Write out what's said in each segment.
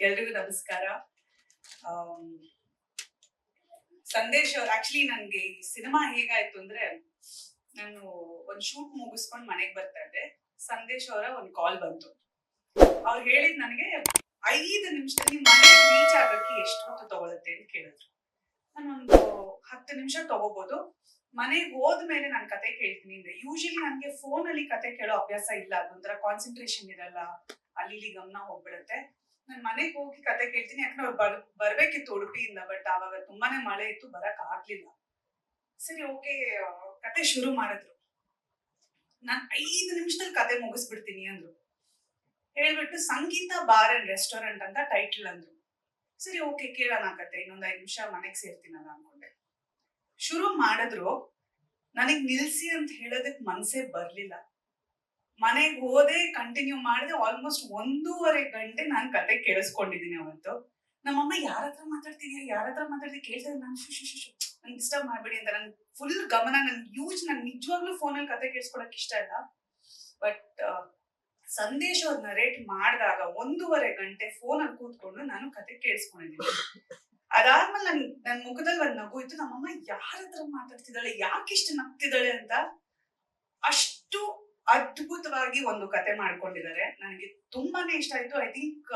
ಎಲ್ರಿಗೂ ನಮಸ್ಕಾರ. ಸಂದೇಶ್ ಅವ್ರು ಆಕ್ಚುಲಿ ನನ್ಗೆ ಈ ಸಿನಿಮಾ ಹೇಗಾಯ್ತು ಅಂದ್ರೆ, ನಾನು ಒಂದ್ ಶೂಟ್ ಮುಗಿಸ್ಕೊಂಡ್ ಮನೆಗ್ ಬರ್ತಾ ಇದ್ದೆ. ಸಂದೇಶ್ ಅವರ ಒಂದ್ ಕಾಲ್ ಬಂತು. ಅವ್ರು ಹೇಳಿದ್ ನನಗೆ 5 ನಿಮಿಷದಲ್ಲಿ ಮನೆಗೆ ರೀಚ್ ಆಗಕ್ಕೆ ಎಷ್ಟು ಹೊತ್ತು ತಗೊಳುತ್ತೆ ಅಂತ ಕೇಳಿದ್ರು. ನಾನೊಂದು 10 ನಿಮಿಷ ತಗೋಬಹುದು, ಮನೆಗೆ ಹೋದ್ಮೇಲೆ ನಾನು ಕತೆ ಕೇಳ್ತೀನಿ ಅಂದ್ರೆ. ಯೂಶಲಿ ನನ್ಗೆ ಫೋನ್ ಅಲ್ಲಿ ಕತೆ ಕೇಳೋ ಅಭ್ಯಾಸ ಇಲ್ಲ, ಅದೊಂಥರ ಕಾನ್ಸಂಟ್ರೇಷನ್ ಇರಲ್ಲ, ಅಲ್ಲಿ ಗಮನ ಹೋಗ್ಬಿಡುತ್ತೆ. ನಾನ್ ಮನೆಗೆ ಹೋಗಿ ಕತೆ ಕೇಳ್ತೀನಿ, ಯಾಕಂದ್ರೆ ಅವ್ರು ಬರ್ಬೇಕಿತ್ತು ಉಡುಪಿಯಿಂದ, ಬಟ್ ಆವಾಗ ತುಂಬಾನೇ ಮಳೆ ಇತ್ತು, ಬರಕ್ ಆಗ್ಲಿಲ್ಲ. ಸರಿ, ಓಕೆ, ಕತೆ ಶುರು ಮಾಡಿದ್ರು. ನಾನ್ 5 ನಿಮಿಷದಲ್ಲಿ ಕತೆ ಮುಗಿಸ್ಬಿಡ್ತೀನಿ ಅಂದ್ರು. ಹೇಳ್ಬಿಟ್ಟು ಸಂಗೀತ ಬಾರ್ ಅಂಡ್ ರೆಸ್ಟೋರೆಂಟ್ ಅಂತ ಟೈಟಲ್ ಅಂದ್ರು. ಸರಿ, ಓಕೆ, ಕೇಳೋಣ ಕತೆ, ಇನ್ನೊಂದ್ 5 ನಿಮಿಷ ಮನೆಗ್ ಸೇರ್ತೀನಲ್ಲ ಅನ್ಕೊಂಡೆ. ಶುರು ಮಾಡಿದ್ರು. ನನಗ್ ನಿಲ್ಸಿ ಅಂತ ಹೇಳೋದಕ್ ಮನ್ಸೇ ಬರ್ಲಿಲ್ಲ. ಮನೆಗ್ ಹೋದೆ, ಕಂಟಿನ್ಯೂ ಮಾಡಿದೆ. ಆಲ್ಮೋಸ್ಟ್ 1.5 ಗಂಟೆ ನಾನ್ ಕತೆ ಕೇಳಿಸ್ಕೊಂಡಿದೀನಿ ಅವತ್ತು. ನಮ್ಮಮ್ಮ ಯಾರ ಹತ್ರ ಮಾತಾಡ್ತಿದ್ಯಾ ಕೇಳ್ತಾ ನಾನು ನನ್ ಡಿಸ್ಟರ್ಬ್ ಮಾಡ್ಬೇಡಿ ಅಂತ. ನನ್ ಫುಲ್ ಗಮನ, ನನ್ ನಿಜವಾಗ್ಲೂ ಫೋನಲ್ಲಿ ಕತೆ ಕೇಳಿಸ್ಕೊಳಕ್ ಇಷ್ಟ ಇಲ್ಲ. ಬಟ್ ಸಂದೇಶ್ ಅವ್ರು ನರೇಟ್ ಮಾಡಿದಾಗ 1.5 ಗಂಟೆ ಫೋನಲ್ಲಿ ಕೂತ್ಕೊಂಡು ನಾನು ಕತೆ ಕೇಳಿಸ್ಕೊಂಡಿದ್ದೀನಿ. ಅದಾದ್ಮೇಲೆ ನನ್ ಮುಖದಲ್ಲಿ ಒಂದ್ ನಗು ಇತ್ತು. ನಮ್ಮಮ್ಮ ಯಾರ ಹತ್ರ ಮಾತಾಡ್ತಿದ್ದಾಳೆ, ಯಾಕಿಷ್ಟು ನಗ್ತಿದ್ದಾಳೆ ಅಂತ. ಅಷ್ಟು ಅದ್ಭುತವಾಗಿ ಒಂದು ಕತೆ ಮಾಡ್ಕೊಂಡಿದ್ದಾರೆ. ನನಗೆ ತುಂಬಾನೇ ಇಷ್ಟ ಆಯ್ತು. I think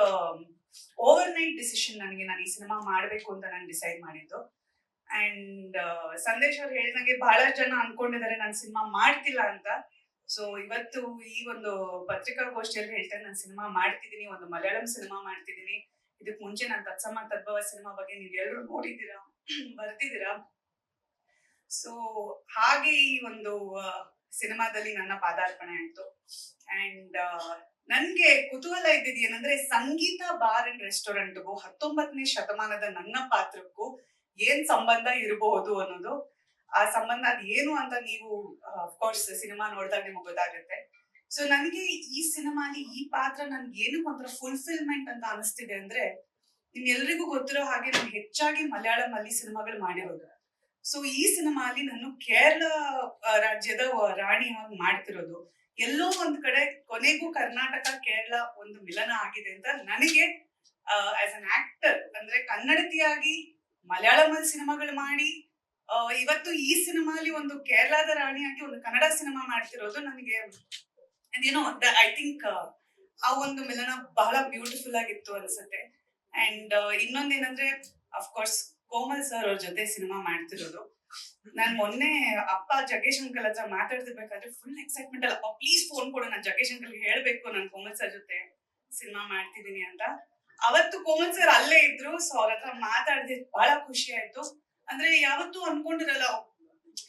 over night decision ನನಗೆ, ನಾನು ಈ ಸಿನಿಮಾ ಮಾಡ್ಬೇಕು ಅಂತ ನಾನು ಡಿಸೈಡ್ ಮಾಡಿದ್ದು. ಅಂಡ್ ಸಂದೇಶ್ ಅವ್ರು ಹೇಳಿದಂಗೆ ಬಹಳಷ್ಟು ಜನ ಅನ್ಕೊಂಡಿದ್ದಾರೆ ನಾನು ಸಿನಿಮಾ ಮಾಡ್ತಿಲ್ಲ ಅಂತ. ಸೊ ಇವತ್ತು ಈ ಒಂದು ಪತ್ರಿಕಾಗೋಷ್ಠಿಯಲ್ಲಿ ಹೇಳ್ತೇನೆ, ನಾನು ಸಿನಿಮಾ ಮಾಡ್ತಿದ್ದೀನಿ, ಒಂದು ಮಲಯಾಳಂ ಸಿನಿಮಾ ಮಾಡ್ತಿದ್ದೀನಿ. ಇದಕ್ ಮುಂಚೆ ನಾನು ತತ್ಸಮ ತದ್ಭವ ಸಿನಿಮಾ ಬಗ್ಗೆ ನೀವೆಲ್ಲರೂ ನೋಡಿದ್ದೀರಾ, ಬರ್ತಿದ್ದೀರಾ. ಸೊ ಹಾಗೆ ಈ ಒಂದು ಸಿನಿಮಾದಲ್ಲಿ ನನ್ನ ಪಾದಾರ್ಪಣೆ ಆಯ್ತು. ಅಂಡ್ ನನ್ಗೆ ಕುತೂಹಲ ಇದ್ದಿದ್ದು ಏನಂದ್ರೆ, ಸಂಗೀತ ಬಾರ್ ಅಂಡ್ ರೆಸ್ಟೋರೆಂಟ್ಗೂ 19ನೇ ಶತಮಾನದ ನನ್ನ ಪಾತ್ರಕ್ಕೂ ಏನ್ ಸಂಬಂಧ ಇರಬಹುದು ಅನ್ನೋದು. ಆ ಸಂಬಂಧ ಅದ್ ಏನು ಅಂತ ನೀವು ಅಫ್ಕೋರ್ಸ್ ಸಿನಿಮಾ ನೋಡಿದಾಗ ನಿಮ್ಗೆ ಗೊತ್ತಾಗುತ್ತೆ. ಸೊ ನನಗೆ ಈ ಸಿನಿಮಾಲಿ ಈ ಪಾತ್ರ ನನ್ಗೆ ಏನಕ್ಕೆ ಒಂಥರ ಫುಲ್ಫಿಲ್ಮೆಂಟ್ ಅಂತ ಅನಿಸ್ತಿದೆ ಅಂದ್ರೆ, ನಿಮ್ಗೆಲ್ರಿಗೂ ಗೊತ್ತಿರೋ ಹಾಗೆ ನಾನು ಹೆಚ್ಚಾಗಿ ಮಲಯಾಳಂ ಅಲ್ಲಿ ಸಿನಿಮಾಗಳು ಮಾಡಿರೋದು. ಸೊ ಈ ಸಿನಿಮಾಲಿ ನಾನು ಕೇರಳ ರಾಜ್ಯದ ರಾಣಿಯಾಗಿ ಮಾಡ್ತಿರೋದು. ಎಲ್ಲೋ ಒಂದ್ ಕಡೆ ಕೊನೆಗೂ ಕರ್ನಾಟಕ ಕೇರಳ ಒಂದು ಮಿಲನ ಆಗಿದೆ ಅಂತ ನನಗೆ ಆಸ್ ಅನ್ ಆಕ್ಟರ್, ಅಂದ್ರೆ ಕನ್ನಡತಿಯಾಗಿ ಮಲಯಾಳಂ ಅಲ್ಲಿ ಸಿನಿಮಾಗಳು ಮಾಡಿ ಇವತ್ತು ಈ ಸಿನಿಮಾಲಿ ಒಂದು ಕೇರಳದ ರಾಣಿಯಾಗಿ ಒಂದು ಕನ್ನಡ ಸಿನಿಮಾ ಮಾಡ್ತಿರೋದು ನನಗೆ ಏನೋ ಐ ಥಿಂಕ್ ಆ ಒಂದು ಮಿಲನ ಬಹಳ ಬ್ಯೂಟಿಫುಲ್ ಆಗಿತ್ತು ಅನ್ಸುತ್ತೆ. ಅಂಡ್ ಇನ್ನೊಂದೇನಂದ್ರೆ, ಅಫ್ಕೋರ್ಸ್ ಕೋಮಲ್ ಸರ್ ಅವ್ರ ಜೊತೆ ಸಿನಿಮಾ ಮಾಡ್ತಿರೋದು. ನಾನ್ ಮೊನ್ನೆ ಅಪ್ಪ ಜಗ್ಗೇಶ್ ಅಂಕಲ್ ಹತ್ರ ಮಾತಾಡ್ತಿರ್ಬೇಕಾದ್ರೆ ಫುಲ್ ಎಕ್ಸೈಟ್ಮೆಂಟ್ ಅಲ್ಲ, ಪ್ಲೀಸ್ ಫೋನ್ ಕೊಡು, ನಾನು ಜಗ್ಗೇಶ್ ಅಂಕಲ್ಗೆ ಹೇಳ್ಬೇಕು ನಾನು ಕೋಮಲ್ ಸರ್ ಜೊತೆ ಸಿನಿಮಾ ಮಾಡ್ತಿದ್ದೀನಿ ಅಂತ. ಅವತ್ತು ಕೋಮಲ್ ಸರ್ ಅಲ್ಲೇ ಇದ್ರು. ಸೊ ಅವ್ರ ಹತ್ರ ಮಾತಾಡಿದ್ರೆ ಬಹಳ ಖುಷಿ ಆಯ್ತು. ಅಂದ್ರೆ ಯಾವತ್ತೂ ಅನ್ಕೊಂಡಿರಲ್ಲ,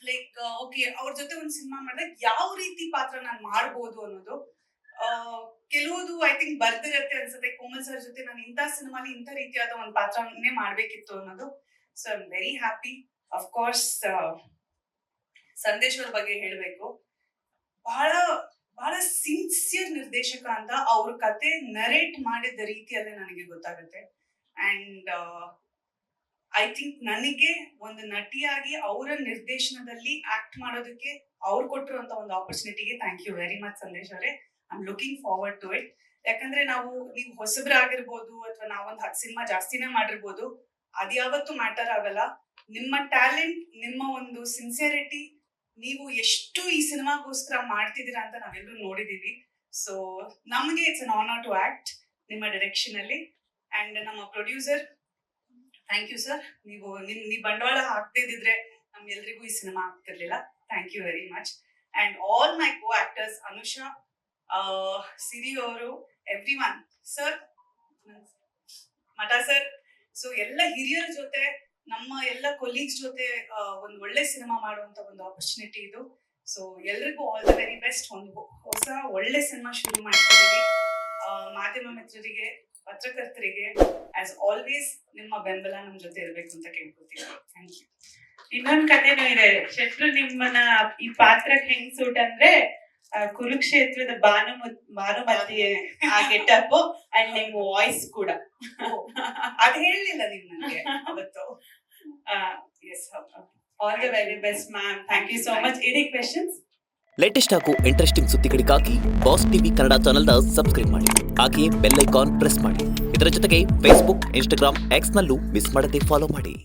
ಲೈಕ್ ಓಕೆ ಅವ್ರ ಜೊತೆ ಒಂದ್ ಸಿನಿಮಾ ಮಾಡಿದಾಗ ಯಾವ ರೀತಿ ಪಾತ್ರ ನಾನ್ ಮಾಡ್ಬೋದು ಅನ್ನೋದು. ಕೆಲವುದು ಐ ಥಿಂಕ್ ಬರ್ದಿರತ್ತೆ ಅನ್ಸುತ್ತೆ, ಕೋಮಲ್ ಸರ್ ಜೊತೆ ನಾನು ಇಂಥ ಸಿನಿಮಾಲಿ ಇಂಥ ರೀತಿಯಾದ ಒಂದು ಪಾತ್ರನೇ ಮಾಡ್ಬೇಕಿತ್ತು ಅನ್ನೋದು. So I am very happy. Of course Sandesh ಅವ್ರ ಬಗ್ಗೆ ಹೇಳ್ಬೇಕು, ಬಹಳ ಬಹಳ ಸಿನ್ಸಿಯರ್ ನಿರ್ದೇಶಕ ಅಂತ. ಅವ್ರ ಕತೆ ನರೇಟ್ ಮಾಡಿದ ರೀತಿಯಲ್ಲೇ ನನಗೆ ಗೊತ್ತಾಗುತ್ತೆ. ಅಂಡ್ ಐ ಥಿಂಕ್ ನನಗೆ ಒಂದು ನಟಿಯಾಗಿ ಅವರ ನಿರ್ದೇಶನದಲ್ಲಿ ಆಕ್ಟ್ ಮಾಡೋದಕ್ಕೆ ಅವ್ರು ಕೊಟ್ಟಿರುವಂತ ಒಂದು ಆಪರ್ಚುನಿಟಿಗೆ thank you very much Sandesh ಅವರೇ. I am looking forward to it. ಯಾಕಂದ್ರೆ ನೀವು ಹೊಸಬ್ರಾಗಿರ್ಬೋದು ಅಥವಾ ನಾವೊಂದು 10 ಸಿನಿಮಾ ಜಾಸ್ತಿನೇ ಮಾಡಿರ್ಬೋದು, ಅದ್ಯಾವತ್ತೂ ಮ್ಯಾಟರ್ ಆಗಲ್ಲ. ನಿಮ್ಮ ಟ್ಯಾಲೆಂಟ್, ನಿಮ್ಮ ಒಂದು ಸಿನ್ಸಿಯರಿಟಿ, ನೀವು ಎಷ್ಟು ಈ ಸಿನಿಮಾಗೋಸ್ಕರ ಮಾಡ್ತಿದ್ದೀರಾ ಅಂತ ನಾವೆಲ್ಲರೂ ನೋಡಿದೀವಿ. ಸೊ ನಮ್ಗೆ it's an honour to act ನಿಮ್ಮ ಡೈರೆಕ್ಷನ್ ಅಲ್ಲಿ. ಅಂಡ್ ನಮ್ಮ ಪ್ರೊಡ್ಯೂಸರ್, ಥ್ಯಾಂಕ್ ಯು ಸರ್. ನೀವು ಬಂಡವಾಳ ಹಾಕ್ತಿದ್ರೆ ನಮ್ಗೆಲ್ರಿಗೂ ಈ ಸಿನಿಮಾ ಆಗ್ತಿರ್ಲಿಲ್ಲ. Thank you very much. And all my co actors, Anusha, Siri ಅವರು, everyone, sir, Matha sir. So ಎಲ್ಲ ಹಿರಿಯರ ಜೊತೆ, ನಮ್ಮ ಎಲ್ಲ ಕೊಲೀಗ್ಸ್ ಜೊತೆ ಒಂದು ಒಳ್ಳೆ ಸಿನಿಮಾ ಮಾಡುವಂತ ಒಂದು ಆಪರ್ಚುನಿಟಿ ಇದು. ಸೊ ಎಲ್ರಿಗೂ ಆಲ್ ದ ವೆರಿ ಬೆಸ್ಟ್. ಒಂದು ಹೊಸ ಒಳ್ಳೆ ಸಿನಿಮಾ ಶುರು ಮಾಡ್ತಿದ್ದೀವಿ. ಮಾಧ್ಯಮ ಮಿತ್ರರಿಗೆ, ಪತ್ರಕರ್ತರಿಗೆ ಆಸ್ ಆಲ್ವೇಸ್ ನಿಮ್ಮ ಬೆಂಬಲ ನಮ್ ಜೊತೆ ಇರ್ಬೇಕು ಅಂತ ಕೇಳ್ಕೊತೀವಿ. Thank you. ಇನ್ನೊಂದ್ ಕಥೆನೂ ಇದೆ. ಶೆಟ್ರು ನಿಮ್ಮನ್ನ ಈ ಪಾತ್ರಕ್ಕೆ ಹೆಂಗ್ ಸೂಟ್ ಅಂದ್ರೆ, ಕುರುಕ್ಷೇತ್ರದ ಭಾನುಮತಿ ಆ ಗೆಟಪ್ ಅಂಡ್ ನಿಮ್ ವಾಯ್ಸ್ ಕೂಡ. ಅದ್ ಹೇಳಲಿಲ್ಲ ನೀವು ನನಗೆ ಅವತ್ತು. Yes, all the very best ma'am. Thank you so much. Any questions? Latest ಹಾಗೂ ಇಂಟ್ರೆಸ್ಟಿಂಗ್ ಸುದ್ದಿಗಳಿಗಾಗಿ ಬಾಸ್ ಟಿವಿ ಕನ್ನಡ ಚಾನೆಲ್ನ ಸಬ್ಸ್ಕ್ರೈಬ್ ಮಾಡಿ, ಹಾಗೆಯೇ ಬೆಲ್ ಐಕಾನ್ ಪ್ರೆಸ್ ಮಾಡಿ. ಇದರ ಜೊತೆಗೆ ಫೇಸ್ಬುಕ್, ಇನ್ಸ್ಟಾಗ್ರಾಮ್, ಎಕ್ಸ್ನಲ್ಲೂ ಮಿಸ್ ಮಾಡದೆ ಫಾಲೋ ಮಾಡಿ.